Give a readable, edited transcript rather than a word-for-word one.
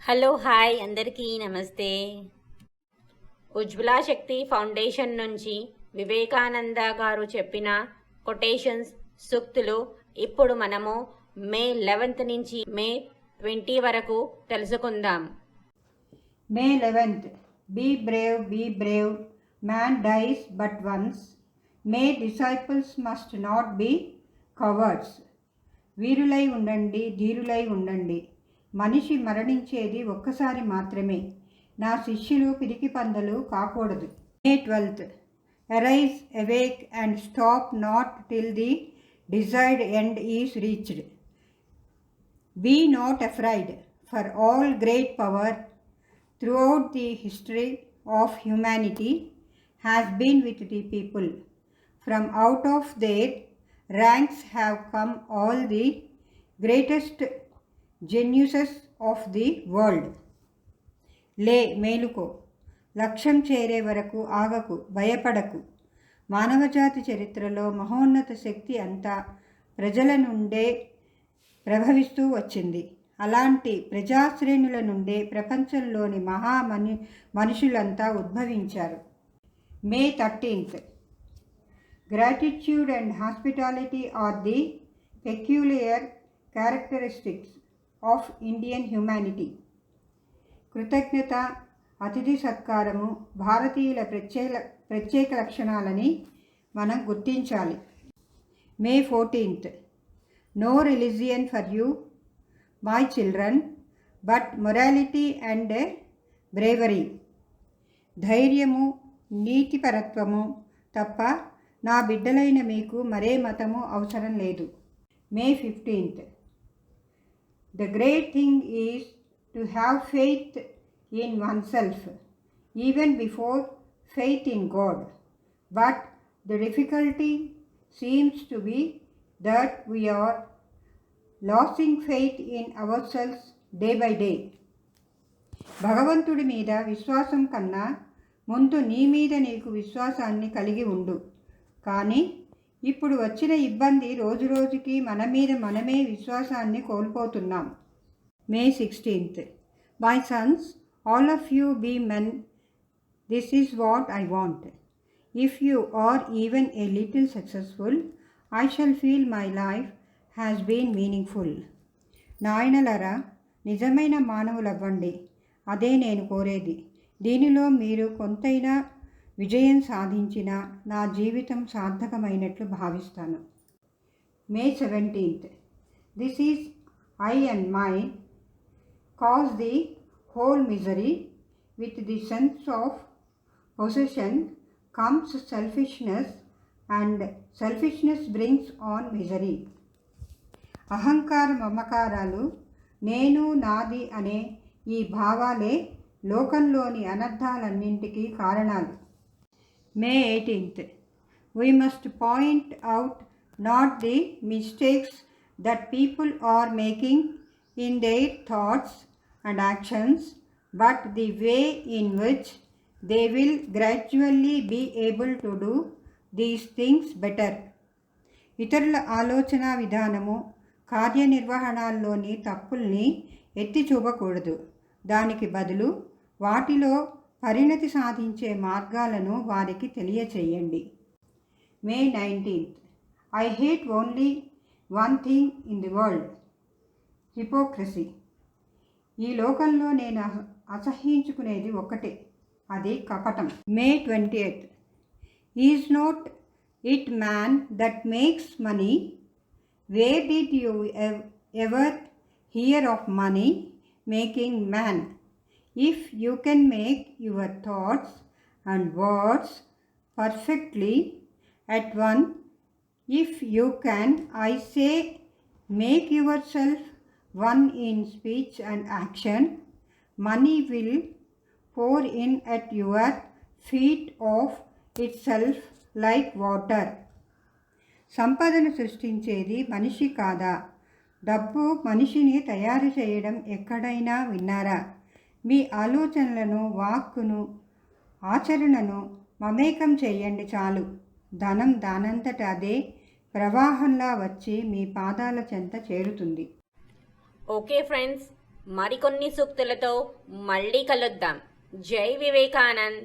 Hello hi అందరికీ నమస్తే. ఉజ్వలా శక్తి foundation నుంచి వివేకానంద గారు చెప్పిన కొటేషన్స్ సూక్తులు ఇప్పుడు మనము మే 11th నుంచి మే 20 వరకు తెలుసుకుందాం. May 11th. Be brave, man dies but once. May disciples must not be cowards. వీరులై ఉండండి, ధీరులై ఉండండి. మనిషి మరణించేది ఒక్కసారి మాత్రమే. నా శిష్యులు పిరికి పందలు కాకూడదు. May 12th. Arise, awake and stop not till the desired end is reached. Be not afraid, for all great power throughout the history of humanity has been with the people. From out of their ranks have come all the greatest geniuses of the world. లే మేలుకో, లక్ష్యం చేరే వరకు ఆగకు, భయపడకు. మానవజాతి చరిత్రలో మహోన్నత శక్తి అంతా ప్రజల నుండే ప్రభవిస్తూ వచ్చింది. అలాంటి ప్రజాశ్రేణుల నుండే ప్రపంచంలోని మనుషులంతా ఉద్భవించారు. మే 13th. Gratitude and hospitality are the peculiar characteristics of Indian humanity. కృతజ్ఞత, అతిథి సత్కారము భారతీయుల ప్రత్యేక లక్షణాలని మనం గుర్తించాలి. మే 14th. No religion for you, my children, but morality and bravery. ధైర్యము, నీతిపరత్వము తప్ప నా బిడ్డలైన మీకు మరే మతము అవసరం లేదు. మే 15th. The great thing is to have faith in oneself, even before faith in God. But the difficulty seems to be that we are losing faith in ourselves day by day. భగవంతుడి మీద విశ్వాసం కన్నా ముందు నీ మీద నీకు విశ్వాసాన్ని కలిగి ఉండు. కానీ ఇప్పుడు వచ్చిన ఇబ్బంది రోజురోజుకి మన మీద మనమే విశ్వాసాన్ని కోల్పోతున్నాం. మే 16th. My sons, all of you be men. This is what I want. If you are even a little successful, I shall feel my life has been meaningful. నాయనలరా, నిజమైన మానవులవ్వండి. అదే నేను కోరేది. దీనిలో మీరు కొంతైనా విజయం సాధించిన నా జీవితం సార్థకమైనట్లు భావిస్తాను. మే 17th. This is I and mine cause the whole misery. With the sense of possession comes selfishness, and selfishness brings on misery. అహంకార మమకారాలు, నేను నాది అనే ఈ భావాలే లోకంలోని అనర్థాలన్నింటికీ కారణాలు. మే 18th. We must point out not the mistakes that people are making in their thoughts and actions, but the way in which they will gradually be able to do these things better. ఇతరుల ఆలోచన విధానము, కార్యనిర్వహణాల్లోని తప్పుల్ని ఎత్తి చూపకూడదు. దానికి బదులు వాటిలో పరిణతి సాధించే మార్గాలను వారికి తెలియచేయండి. మే 19th. I hate only one thing in the world, hypocrisy. ఈ లోకంలో నేను అసహ్యించుకునేది ఒక్కటే, అది కపటం. మే 20th. Is not it man that makes money? Where did you ever hear of money making man? If you can make your thoughts and words perfectly at one, if you can, I say, make yourself one in speech and action, money will pour in at your feet of itself like water. సంపదను సృష్టించేది మనిషి కాదా? డబ్బు మనిషిని తయారు చేయడం ఎక్కడైనా విన్నారా? మీ ఆలోచనలను, వాక్కును, ఆచరణను మమేకం చేయండి చాలు. ధనం దానంతట అదే ప్రవాహంలా వచ్చి మీ పాదాల చెంత చేరుతుంది. ఓకే ఫ్రెండ్స్, మరికొన్ని సూక్తులతో మళ్ళీ కలుద్దాం. జై వివేకానంద్.